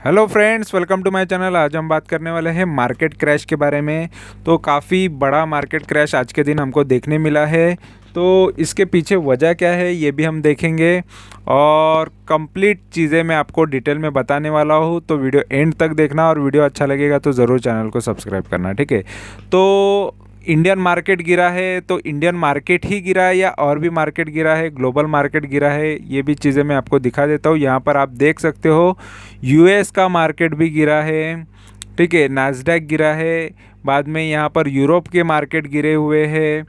Hello friends, welcome to my channel. आज हम बात करने वाले हैं मार्केट क्रैश के बारे में। तो काफ़ी बड़ा मार्केट क्रैश आज के दिन हमको देखने मिला है। तो इसके पीछे वजह क्या है ये भी हम देखेंगे और कंप्लीट चीज़ें मैं आपको डिटेल में बताने वाला हूँ। तो वीडियो एंड तक देखना और वीडियो अच्छा लगेगा तो ज़रूर चैनल को सब्सक्राइब करना, ठीक है। तो इंडियन मार्केट गिरा है तो इंडियन मार्केट ही गिरा है या और भी मार्केट गिरा है, ग्लोबल मार्केट गिरा है, ये भी चीज़ें मैं आपको दिखा देता हूँ। यहाँ पर आप देख सकते हो यूएस का मार्केट भी गिरा है, ठीक है। नास्डैक गिरा है। बाद में यहाँ पर यूरोप के मार्केट गिरे हुए हैं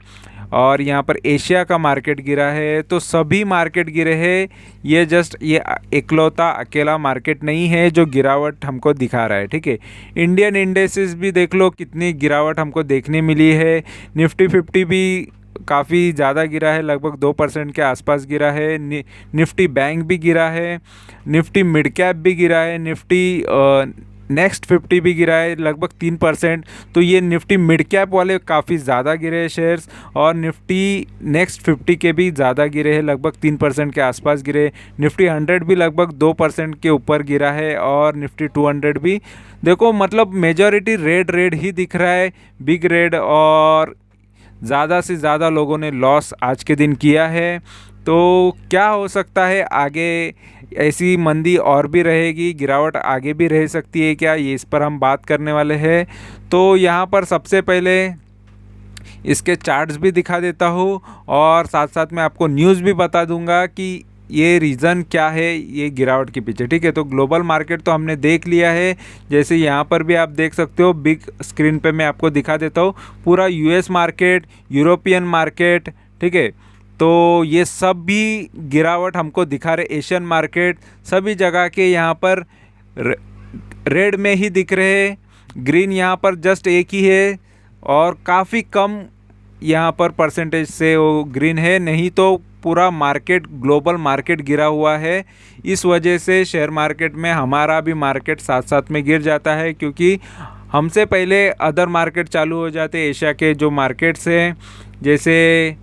और यहाँ पर एशिया का मार्केट गिरा है। तो सभी मार्केट गिरे हैं। ये जस्ट ये इकलौता अकेला मार्केट नहीं है जो गिरावट हमको दिखा रहा है, ठीक है। इंडियन इंडेक्सेस भी देख लो कितनी गिरावट हमको देखने मिली है। निफ्टी 50 भी काफ़ी ज़्यादा गिरा है, लगभग 2% के आसपास गिरा है। निफ्टी बैंक भी गिरा है, निफ्टी मिड कैप भी गिरा है, निफ्टी नेक्स्ट 50 भी गिरा है लगभग 3%। तो ये निफ्टी मिड कैप वाले काफ़ी ज़्यादा गिरे हैं शेयर्स और निफ्टी नेक्स्ट 50 के भी ज़्यादा गिरे हैं, लगभग 3% के आसपास गिरे। निफ्टी 100 भी लगभग 2% के ऊपर गिरा है और निफ्टी 200 भी देखो, मतलब मेजॉरिटी रेड रेड ही दिख रहा है, बिग रेड। और ज़्यादा से ज़्यादा लोगों ने लॉस आज के दिन किया है। तो क्या हो सकता है आगे, ऐसी मंदी और भी रहेगी, गिरावट आगे भी रह सकती है क्या, ये इस पर हम बात करने वाले हैं। तो यहाँ पर सबसे पहले इसके चार्ट्स भी दिखा देता हूँ और साथ साथ में आपको न्यूज़ भी बता दूंगा कि ये रीज़न क्या है ये गिरावट के पीछे, ठीक है। तो ग्लोबल मार्केट तो हमने देख लिया है, जैसे यहाँ पर भी आप देख सकते हो, बिग स्क्रीन पे मैं आपको दिखा देता हूँ पूरा यूएस मार्केट, यूरोपियन मार्केट, ठीक है। तो ये सब भी गिरावट हमको दिखा रहे। एशियन मार्केट सभी जगह के यहाँ पर रेड में ही दिख रहे हैं, ग्रीन यहाँ पर जस्ट एक ही है और काफ़ी कम यहाँ पर परसेंटेज से वो ग्रीन है, नहीं तो पूरा मार्केट, ग्लोबल मार्केट गिरा हुआ है। इस वजह से शेयर मार्केट में हमारा भी मार्केट साथ साथ में गिर जाता है, क्योंकि हमसे पहले अदर मार्केट चालू हो जाते हैं। एशिया के जो मार्केट्स हैं जैसे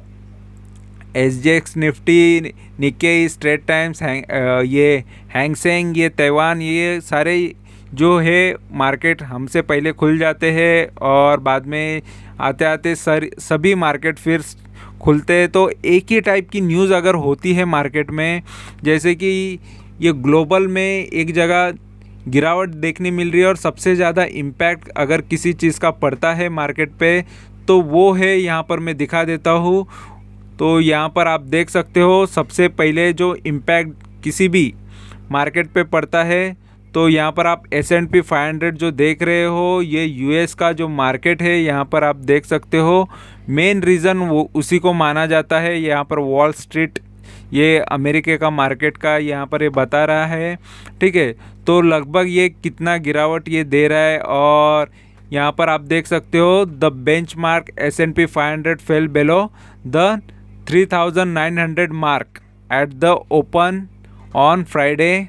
SGX, Nifty, Nikkei, Straits Times, ये हैंगसेंग, ये ताइवान, ये सारे जो है मार्केट हमसे पहले खुल जाते हैं और बाद में आते आते सभी मार्केट फिर खुलते हैं। तो एक ही टाइप की न्यूज़ अगर होती है मार्केट में, जैसे कि ये ग्लोबल में एक जगह गिरावट देखने मिल रही है और सबसे ज़्यादा इम्पैक्ट अगर किसी चीज़ का पड़ता है मार्केट पे तो वो है, यहाँ पर मैं दिखा देता हूँ। तो यहाँ पर आप देख सकते हो सबसे पहले जो इम्पैक्ट किसी भी मार्केट पे पड़ता है, तो यहाँ पर आप S&P 500 जो देख रहे हो, ये यूएस का जो मार्केट है, यहाँ पर आप देख सकते हो मेन रीज़न वो उसी को माना जाता है। यहाँ पर वॉल स्ट्रीट, ये अमेरिका का मार्केट का यहाँ पर ये बता रहा है, ठीक है। तो लगभग ये कितना गिरावट ये दे रहा है और यहाँ पर आप देख सकते हो the benchmark S&P 500 fell below the 3900 mark at the open on Friday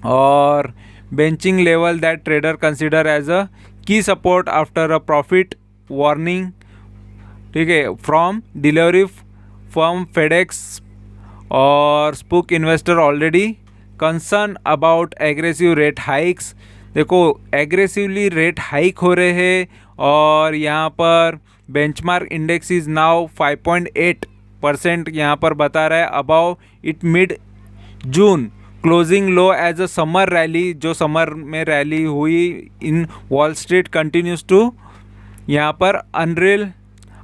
और benching level that trader consider as a key support after a profit warning, ठीक है, फ्रॉम डिलीवरी फर्म फेडेक्स और spook investor already concern about aggressive rate hikes. देखो aggressively rate hike हो रहे हैं और यहाँ पर बेंचमार्क इंडेक्स इज़ नाउ 5.8% यहाँ पर बता रहा है about it mid June closing low as a summer rally. जो समर में रैली हुई in Wall Street continues to यहाँ पर unreal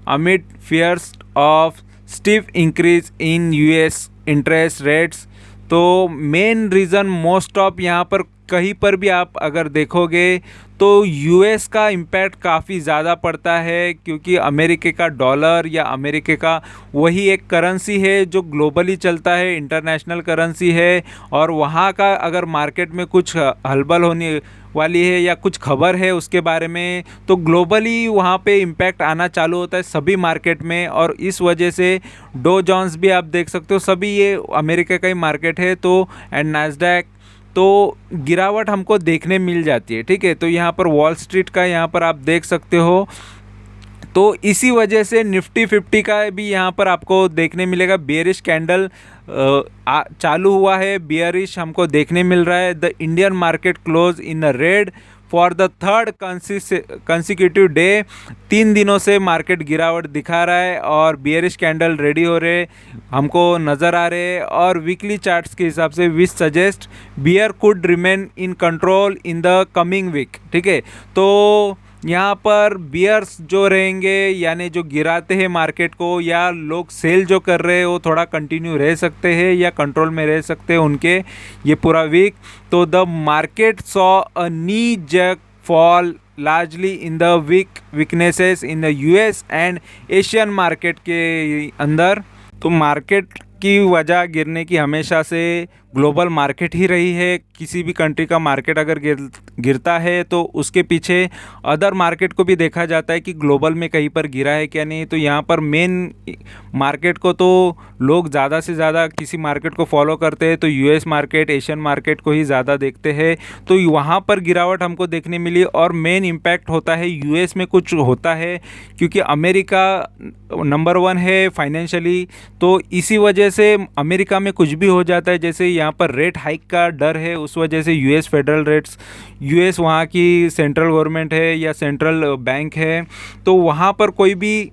amid fears of steep increase in US interest rates. तो मेन रीज़न मोस्ट ऑफ यहाँ पर कहीं पर भी आप अगर देखोगे तो यूएस का इम्पैक्ट काफ़ी ज़्यादा पड़ता है, क्योंकि अमेरिका का डॉलर या अमेरिका का वही एक करेंसी है जो ग्लोबली चलता है, इंटरनेशनल करेंसी है। और वहाँ का अगर मार्केट में कुछ हलबल होने वाली है या कुछ खबर है उसके बारे में, तो ग्लोबली वहाँ पे इम्पैक्ट आना चालू होता है सभी मार्केट में। और इस वजह से डो जोन्स भी आप देख सकते हो, सभी ये अमेरिका का ही मार्केट है। तो एंड नास्डैक, तो गिरावट हमको देखने मिल जाती है, ठीक है। तो यहाँ पर वॉल स्ट्रीट का यहाँ पर आप देख सकते हो तो इसी वजह से निफ्टी 50 का भी यहाँ पर आपको देखने मिलेगा बेयरिश कैंडल चालू हुआ है, बेयरिश हमको देखने मिल रहा है। The Indian market close in red for the third consecutive day. 3 दिनों से मार्केट गिरावट दिखा रहा है और बियरिश कैंडल रेडी हो रहे हमको नज़र आ रहे हैं। और वीकली चार्ट्स के हिसाब से which suggest bear could remain in control in the coming week. ठीक है, तो यहाँ पर बियर्स जो रहेंगे यानी जो गिराते हैं मार्केट को या लोग सेल जो कर रहे हैं वो थोड़ा कंटिन्यू रह सकते हैं या कंट्रोल में रह सकते हैं उनके ये पूरा वीक। तो the market saw a knee jerk fall largely in the weaknesses in the US and Asian market के अंदर। तो मार्केट की वजह गिरने की हमेशा से ग्लोबल मार्केट ही रही है। किसी भी कंट्री का मार्केट अगर गिरता है तो उसके पीछे अदर मार्केट को भी देखा जाता है कि ग्लोबल में कहीं पर गिरा है क्या नहीं। तो यहाँ पर मेन मार्केट को तो लोग ज़्यादा से ज़्यादा किसी मार्केट को फॉलो करते हैं तो यूएस मार्केट, एशियन मार्केट को ही ज़्यादा देखते हैं। तो वहाँ पर गिरावट हमको देखने मिली और मेन इम्पैक्ट होता है यूएस में कुछ होता है क्योंकि अमेरिका नंबर 1 है फाइनेंशियली। तो इसी वजह से अमेरिका में कुछ भी हो जाता है, जैसे यहाँ पर रेट हाइक का डर है, उस वजह से यूएस फेडरल रेट्स, यूएस वहाँ की सेंट्रल गवर्नमेंट है या सेंट्रल बैंक है, तो वहाँ पर कोई भी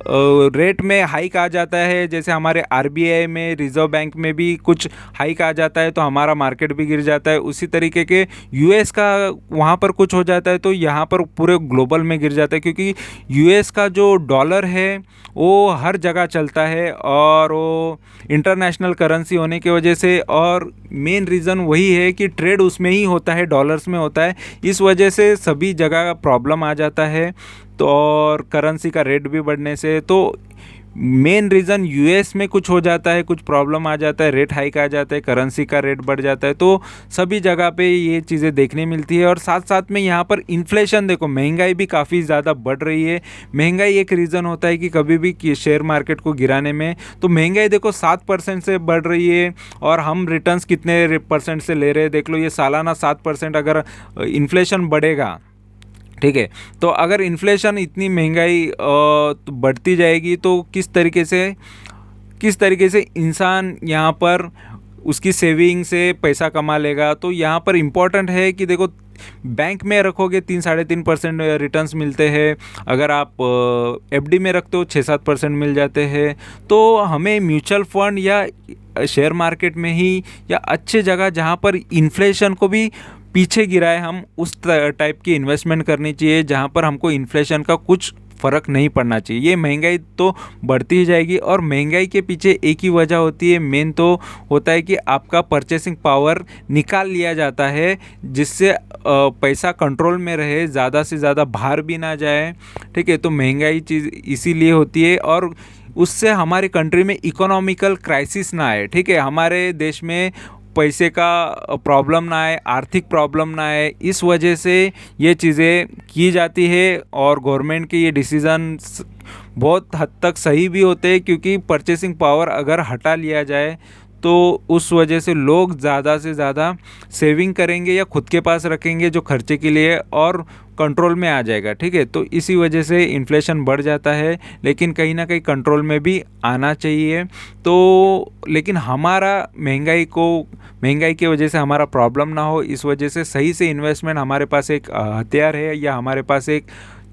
रेट में हाइक आ जाता है। जैसे हमारे आरबीआई में, रिजर्व बैंक में भी कुछ हाइक आ जाता है तो हमारा मार्केट भी गिर जाता है। उसी तरीके के यूएस का वहाँ पर कुछ हो जाता है तो यहाँ पर पूरे ग्लोबल में गिर जाता है क्योंकि यूएस का जो डॉलर है वो हर जगह चलता है और वो इंटरनेशनल करेंसी होने की वजह से, और मेन रीज़न वही है कि ट्रेड उसमें ही होता है, डॉलर्स में होता है। इस वजह से सभी जगह प्रॉब्लम आ जाता है तो और करेंसी का रेट भी बढ़ने से। तो मेन रीज़न यूएस में कुछ हो जाता है, कुछ प्रॉब्लम आ जाता है, रेट हाइक आ जाता है, करेंसी का रेट बढ़ जाता है, तो सभी जगह पे ये चीज़ें देखने मिलती है। और साथ साथ में यहाँ पर इन्फ्लेशन देखो, महंगाई भी काफ़ी ज़्यादा बढ़ रही है। महंगाई एक रीज़न होता है कि कभी भी शेयर मार्केट को गिराने में। तो महंगाई देखो 7% से बढ़ रही है और हम रिटर्न्स कितने परसेंट से ले रहे हैं देख लो, ये सालाना 7% अगर इन्फ्लेशन बढ़ेगा, ठीक है, तो अगर इन्फ्लेशन इतनी महंगाई तो बढ़ती जाएगी तो किस तरीके से इंसान यहाँ पर उसकी सेविंग से पैसा कमा लेगा। तो यहाँ पर इम्पॉर्टेंट है कि देखो बैंक में रखोगे 3-3.5% रिटर्न्स मिलते हैं, अगर आप एफडी में रखते हो 6-7% मिल जाते हैं। तो हमें म्यूचुअल फंड या शेयर मार्केट में ही या अच्छे जगह जहाँ पर इन्फ्लेशन को भी पीछे गिराए हम उस टाइप की इन्वेस्टमेंट करनी चाहिए जहाँ पर हमको इन्फ्लेशन का कुछ फ़र्क नहीं पड़ना चाहिए। ये महंगाई तो बढ़ती ही जाएगी और महंगाई के पीछे एक ही वजह होती है, मेन तो होता है कि आपका परचेसिंग पावर निकाल लिया जाता है जिससे पैसा कंट्रोल में रहे, ज़्यादा से ज़्यादा बाहर भी ना जाए। ठीक है, तो महंगाई चीज़ इसीलिए होती है और उससे हमारी कंट्री में इकोनॉमिकल क्राइसिस ना आए। ठीक है, हमारे देश में पैसे का प्रॉब्लम ना आए, आर्थिक प्रॉब्लम ना आए, इस वजह से ये चीज़ें की जाती है। और गवर्नमेंट के ये डिसीज़न बहुत हद तक सही भी होते हैं क्योंकि परचेसिंग पावर अगर हटा लिया जाए तो उस वजह से लोग ज़्यादा से ज़्यादा सेविंग करेंगे या खुद के पास रखेंगे जो खर्चे के लिए, और कंट्रोल में आ जाएगा। ठीक है, तो इसी वजह से इन्फ्लेशन बढ़ जाता है, लेकिन कहीं ना कहीं कंट्रोल में भी आना चाहिए। तो लेकिन हमारा महंगाई की वजह से हमारा प्रॉब्लम ना हो, इस वजह से सही से इन्वेस्टमेंट हमारे पास एक हथियार है या हमारे पास एक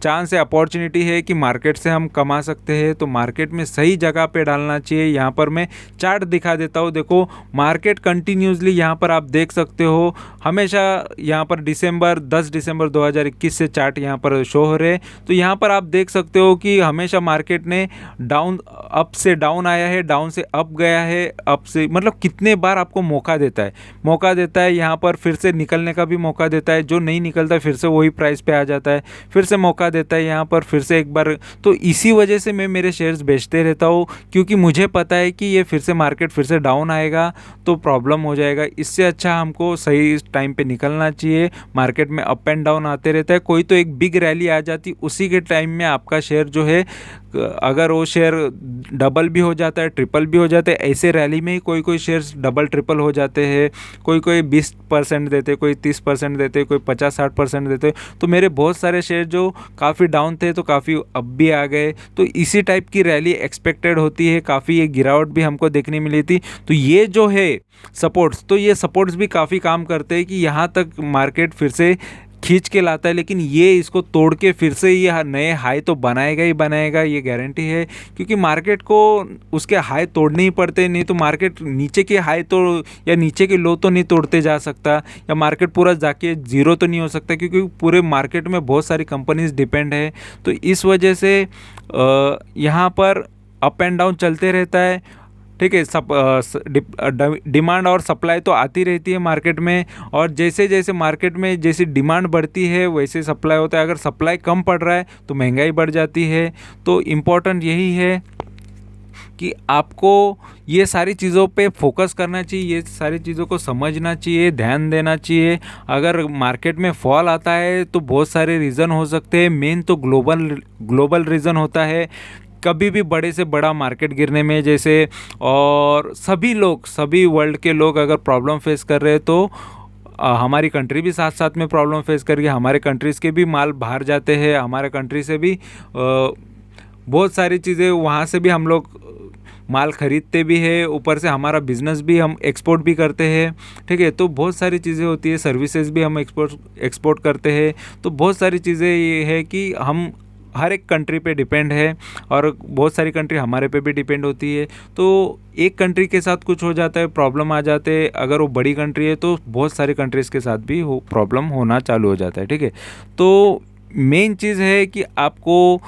चांस है, अपॉर्चुनिटी है कि मार्केट से हम कमा सकते हैं। तो मार्केट में सही जगह पे डालना चाहिए। यहाँ पर मैं चार्ट दिखा देता हूँ, देखो मार्केट कंटिन्यूसली यहाँ पर आप देख सकते हो, हमेशा यहाँ पर 10 दिसंबर 2021 से चार्ट यहाँ पर शो हो रहे। तो यहाँ पर आप देख सकते हो कि हमेशा मार्केट ने अप से डाउन आया है, डाउन से अप गया है, अप से मतलब कितने बार आपको मौका देता है यहाँ पर फिर से निकलने का भी मौका देता है, जो नहीं निकलता फिर से वही प्राइस पे आ जाता है, फिर से मौका देता है यहाँ पर फिर से एक बार। तो इसी वजह से मैं मेरे शेयर्स बेचते रहता हूँ क्योंकि मुझे पता है कि ये फिर से मार्केट फिर से डाउन आएगा तो प्रॉब्लम हो जाएगा। इससे अच्छा हमको सही टाइम पे निकलना चाहिए। मार्केट में अप एंड डाउन आते रहता है, कोई तो एक बिग रैली आ जाती, उसी के टाइम में आपका शेयर जो है अगर वो शेयर डबल भी हो जाता है, ट्रिपल भी हो जाता है, ऐसे रैली में ही कोई शेयर्स डबल ट्रिपल हो जाते हैं। कोई 20% देते, कोई 30% देते, कोई 50-60% देते। तो मेरे बहुत सारे शेयर जो काफ़ी डाउन थे तो काफ़ी अब भी आ गए। तो इसी टाइप की रैली एक्सपेक्टेड होती है, काफ़ी ये गिरावट भी हमको देखने मिली थी। तो ये जो है सपोर्ट्स, तो ये सपोर्ट्स भी काफ़ी काम करते हैं कि यहाँ तक मार्केट फिर से खींच के लाता है, लेकिन ये इसको तोड़ के फिर से ये नए हाई तो बनाएगा ही बनाएगा, ये गारंटी है। क्योंकि मार्केट को उसके हाई तोड़ने ही पड़ते, नहीं तो मार्केट नीचे के हाई तो या नीचे के लो तो नहीं तोड़ते जा सकता, या मार्केट पूरा जाके ज़ीरो तो नहीं हो सकता, क्योंकि पूरे मार्केट में बहुत सारी कंपनीज डिपेंड है। तो इस वजह से यहाँ पर अप एंड डाउन चलते रहता है। ठीक है, डिमांड और सप्लाई तो आती रहती है मार्केट में, और जैसे जैसे मार्केट में जैसे डिमांड बढ़ती है वैसे सप्लाई होता है। अगर सप्लाई कम पड़ रहा है तो महंगाई बढ़ जाती है। तो इम्पोर्टेंट यही है कि आपको ये सारी चीज़ों पे फोकस करना चाहिए, ये सारी चीज़ों को समझना चाहिए, ध्यान देना चाहिए। अगर मार्केट में फॉल आता है तो बहुत सारे रीज़न हो सकते हैं, मेन तो ग्लोबल रीज़न होता है। कभी भी बड़े से बड़ा मार्केट गिरने में जैसे, और सभी वर्ल्ड के लोग अगर प्रॉब्लम फेस कर रहे हैं तो हमारी कंट्री भी साथ साथ में प्रॉब्लम फेस कर रही है। हमारे कंट्रीज़ के भी माल बाहर जाते हैं, हमारे कंट्री से भी बहुत सारी चीज़ें, वहाँ से भी हम लोग माल ख़रीदते भी है, ऊपर से हमारा बिज़नेस भी हम एक्सपोर्ट भी करते हैं। ठीक है, तो बहुत सारी चीज़ें होती है, सर्विसेज भी हम एक्सपोर्ट करते हैं। तो बहुत सारी चीज़ें ये है कि हम हर एक कंट्री पे डिपेंड है, और बहुत सारी कंट्री हमारे पे भी डिपेंड होती है। तो एक कंट्री के साथ कुछ हो जाता है, प्रॉब्लम आ जाते हैं, अगर वो बड़ी कंट्री है तो बहुत सारी कंट्रीज़ के साथ भी प्रॉब्लम होना चालू हो जाता है। ठीक है, तो मेन चीज़ है कि आपको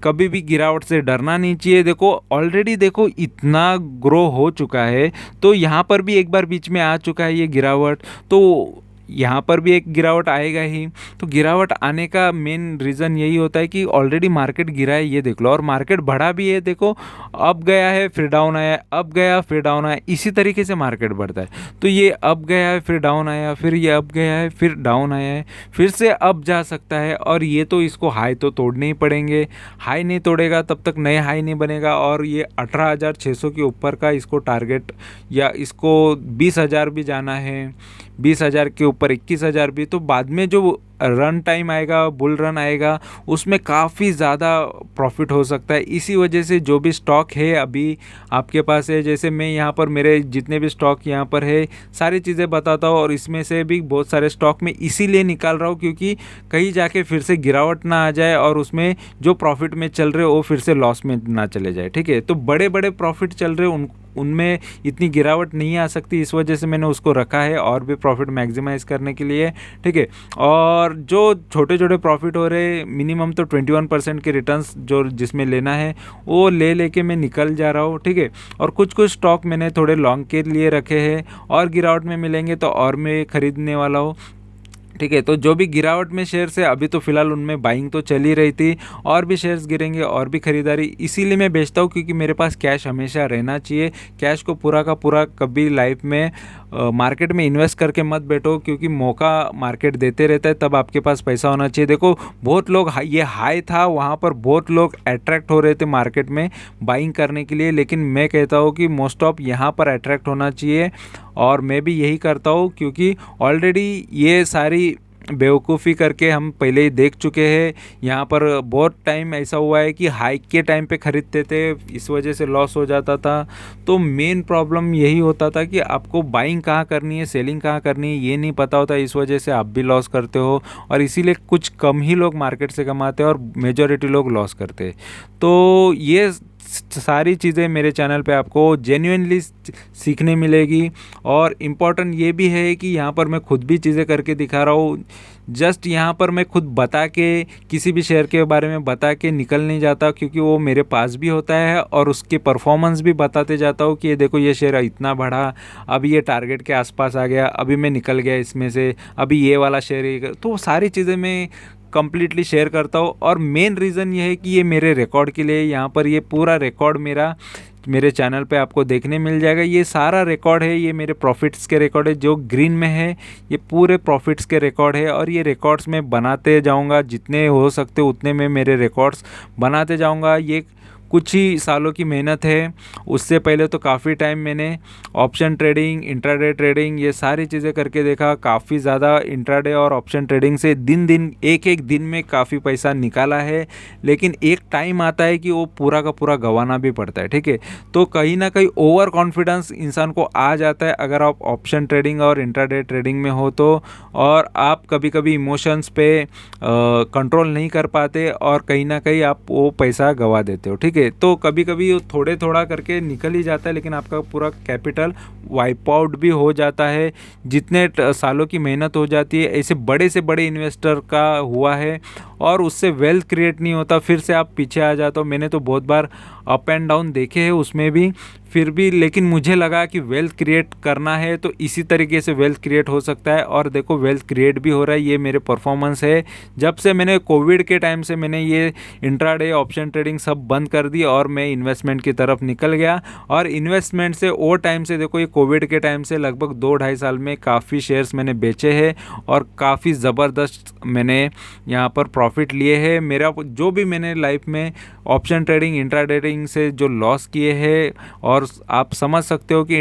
कभी भी गिरावट से डरना नहीं चाहिए। देखो ऑलरेडी देखो इतना ग्रो हो चुका है, तो यहाँ पर भी एक बार बीच में आ चुका है ये गिरावट, तो यहाँ पर भी एक गिरावट आएगा ही। तो गिरावट आने का मेन रीज़न यही होता है कि ऑलरेडी मार्केट गिरा है, ये देख लो, और मार्केट बढ़ा भी है। देखो अप गया है फिर डाउन आया, अप गया फिर डाउन आया, इसी तरीके से मार्केट बढ़ता है। तो ये अप गया है फिर डाउन आया, फिर ये अप गया है फिर डाउन आया है, फिर से अप जा सकता है। और ये तो इसको हाई तो तोड़ने ही पड़ेंगे, हाई नहीं तोड़ेगा तब तक नए हाई नहीं बनेगा। और ये 18,600 के ऊपर का इसको टारगेट, या इसको 20,000 भी जाना है, 20,000 के ऊपर 21,000 भी। तो बाद में जो रन टाइम आएगा, बुल रन आएगा, उसमें काफ़ी ज़्यादा प्रॉफिट हो सकता है। इसी वजह से जो भी स्टॉक है अभी आपके पास है, जैसे मैं यहाँ पर मेरे जितने भी स्टॉक यहाँ पर है सारी चीज़ें बताता हूँ, और इसमें से भी बहुत सारे स्टॉक में इसीलिए निकाल रहा हूँ क्योंकि कहीं जाके फिर से गिरावट ना आ जाए, और उसमें जो प्रॉफिट में चल रहे वो फिर से लॉस में ना चले जाए। ठीक है, तो बड़े बड़े प्रॉफिट चल रहे उनमें इतनी गिरावट नहीं आ सकती, इस वजह से मैंने उसको रखा है और भी प्रॉफिट मैक्सिमाइज़ करने के लिए। ठीक है, और जो छोटे छोटे प्रॉफिट हो रहे, मिनिमम तो 21% के रिटर्न्स जो जिसमें लेना है वो लेके मैं निकल जा रहा हूँ। ठीक है, और कुछ कुछ स्टॉक मैंने थोड़े लॉन्ग के लिए रखे हैं, और गिरावट में मिलेंगे तो और मैं ख़रीदने वाला हूँ। ठीक है, तो जो भी गिरावट में शेयर्स है अभी तो फ़िलहाल उनमें बाइंग तो चल ही रही थी, और भी शेयर्स गिरेंगे और भी ख़रीदारी, इसीलिए मैं बेचता हूँ क्योंकि मेरे पास कैश हमेशा रहना चाहिए। कैश को पूरा का पूरा कभी लाइफ में मार्केट में इन्वेस्ट करके मत बैठो, क्योंकि मौका मार्केट देते रहता है, तब आपके पास पैसा होना चाहिए। देखो बहुत लोग, ये हाई था वहाँ पर बहुत लोग अट्रैक्ट हो रहे थे मार्केट में बाइंग करने के लिए, लेकिन मैं कहता हूँ कि मोस्ट ऑफ यहाँ पर अट्रैक्ट होना चाहिए, और मैं भी यही करता हूँ क्योंकि ऑलरेडी ये सारी बेवकूफ़ी करके हम पहले ही देख चुके हैं। यहाँ पर बहुत टाइम ऐसा हुआ है कि हाइक के टाइम पे ख़रीदते थे, इस वजह से लॉस हो जाता था। तो मेन प्रॉब्लम यही होता था कि आपको बाइंग कहाँ करनी है, सेलिंग कहाँ करनी है, ये नहीं पता होता, इस वजह से आप भी लॉस करते हो, और इसीलिए कुछ कम ही लोग मार्केट से कमाते हैं और मेजॉरिटी लोग लॉस करते हैं। तो ये सारी चीज़ें मेरे चैनल पे आपको जेन्युइनली सीखने मिलेगी, और इम्पॉर्टेंट ये भी है कि यहाँ पर मैं खुद भी चीज़ें करके दिखा रहा हूँ। जस्ट यहाँ पर मैं खुद बता के, किसी भी शेयर के बारे में बता के निकल नहीं जाता, क्योंकि वो मेरे पास भी होता है, और उसके परफॉर्मेंस भी बताते जाता हूँ कि ये देखो ये शेयर इतना बढ़ा, अभी ये टारगेट के आसपास आ गया, अभी मैं निकल गया इसमें से, अभी ये वाला शेयर, तो सारी चीज़ें मैं कंप्लीटली शेयर करता हूँ। और मेन रीज़न ये है कि ये मेरे रिकॉर्ड के लिए, यहाँ पर ये पूरा रिकॉर्ड मेरे चैनल पे आपको देखने मिल जाएगा। ये सारा रिकॉर्ड है, ये मेरे प्रॉफिट्स के रिकॉर्ड है, जो ग्रीन में है ये पूरे प्रॉफिट्स के रिकॉर्ड है, और ये रिकॉर्ड्स मैं बनाते जाऊंगा, जितने हो सकते उतने में मेरे रिकॉर्ड्स बनाते जाऊंगा। ये कुछ ही सालों की मेहनत है। उससे पहले तो काफ़ी टाइम मैंने ऑप्शन ट्रेडिंग, इंट्राडे ट्रेडिंग, ये सारी चीज़ें करके देखा। काफ़ी ज़्यादा इंट्राडे और ऑप्शन ट्रेडिंग से एक दिन में काफ़ी पैसा निकाला है, लेकिन एक टाइम आता है कि वो पूरा का पूरा गंवाना भी पड़ता है। ठीक है, तो कहीं ना कहीं ओवर कॉन्फिडेंस इंसान को आ जाता है अगर आप ऑप्शन ट्रेडिंग और इंट्राडे ट्रेडिंग में हो तो, और आप कभी कभी इमोशंस पे कंट्रोल नहीं कर पाते और कहीं ना कहीं आप वो पैसा गंवा देते हो। ठीक है, तो कभी कभी थोड़े थोड़ा करके निकल ही जाता है, लेकिन आपका पूरा कैपिटल वाइप आउट भी हो जाता है। जितने सालों की मेहनत हो जाती है, ऐसे बड़े से बड़े इन्वेस्टर का हुआ है और उससे वेल्थ क्रिएट नहीं होता, फिर से आप पीछे आ जाते हो। मैंने तो बहुत बार अप एंड डाउन देखे हैं उसमें भी, फिर भी लेकिन मुझे लगा कि वेल्थ क्रिएट करना है तो इसी तरीके से वेल्थ क्रिएट हो सकता है, और देखो वेल्थ क्रिएट भी हो रहा है। ये मेरे परफॉर्मेंस है। जब से मैंने कोविड के टाइम से मैंने ये इंट्राडे ऑप्शन ट्रेडिंग सब बंद कर दी और मैं इन्वेस्टमेंट की तरफ निकल गया। और इन्वेस्टमेंट से वो टाइम से देखो, ये कोविड के टाइम से लगभग 2-2.5 साल में काफ़ी शेयर्स मैंने बेचे हैं और काफ़ी ज़बरदस्त मैंने यहाँ पर प्रॉफिट लिए हैं। मेरा जो भी मैंने लाइफ में ऑप्शन ट्रेडिंग, इंट्रा ट्रेडिंग से जो लॉस किए हैं, और आप समझ सकते हो कि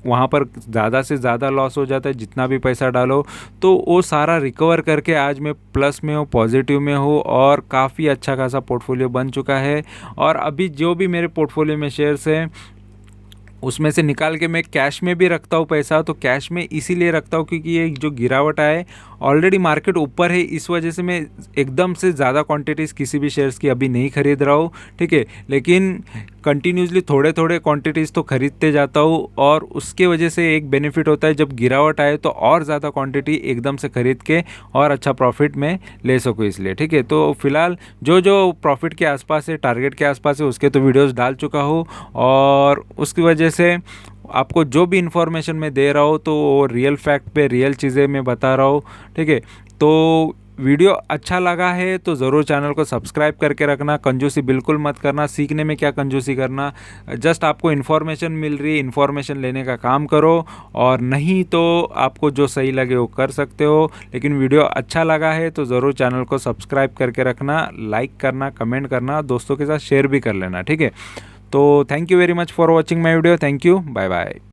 वहाँ पर ज़्यादा से ज़्यादा लॉस हो जाता है जितना भी पैसा डालो, तो वो सारा रिकवर करके आज मैं प्लस में हूँ, पॉजिटिव में हूँ और काफ़ी अच्छा खासा पोर्टफोलियो बन चुका है। और अभी जो भी मेरे पोर्टफोलियो में शेयर्स हैं उसमें से निकाल के मैं कैश में भी रखता हूँ पैसा। तो कैश में इसीलिए रखता हूँ क्योंकि ये जो गिरावट आए, ऑलरेडी मार्केट ऊपर है, इस वजह से मैं एकदम से ज़्यादा क्वांटिटीज़ किसी भी शेयर्स की अभी नहीं खरीद रहा हूँ। ठीक है, लेकिन कंटिन्यूसली थोड़े थोड़े क्वांटिटीज़ तो खरीदते जाता हूँ, और उसके वजह से एक बेनिफिट होता है, जब गिरावट आए तो और ज़्यादा क्वांटिटी एकदम से खरीद के और अच्छा प्रॉफिट में ले सकूँ इसलिए। ठीक है, तो फिलहाल जो जो प्रॉफिट के आसपास है, टारगेट के आसपास है, उसके तो वीडियोज़ डाल चुका हूँ, और उसकी वजह से आपको जो भी इन्फॉर्मेशन मैं दे रहा हूँ तो वो रियल फैक्ट पे रियल चीज़ें मैं बता रहा हूँ। ठीक है, तो वीडियो अच्छा लगा है तो ज़रूर चैनल को सब्सक्राइब करके रखना। कंजूसी बिल्कुल मत करना, सीखने में क्या कंजूसी करना, जस्ट आपको इन्फॉर्मेशन मिल रही है, इन्फॉर्मेशन लेने का काम करो, और नहीं तो आपको जो सही लगे वो कर सकते हो। लेकिन वीडियो अच्छा लगा है तो ज़रूर चैनल को सब्सक्राइब करके रखना, लाइक करना, कमेंट करना, दोस्तों के साथ शेयर भी कर लेना। ठीक है, तो thank you very much for watching my video. Thank you, bye bye.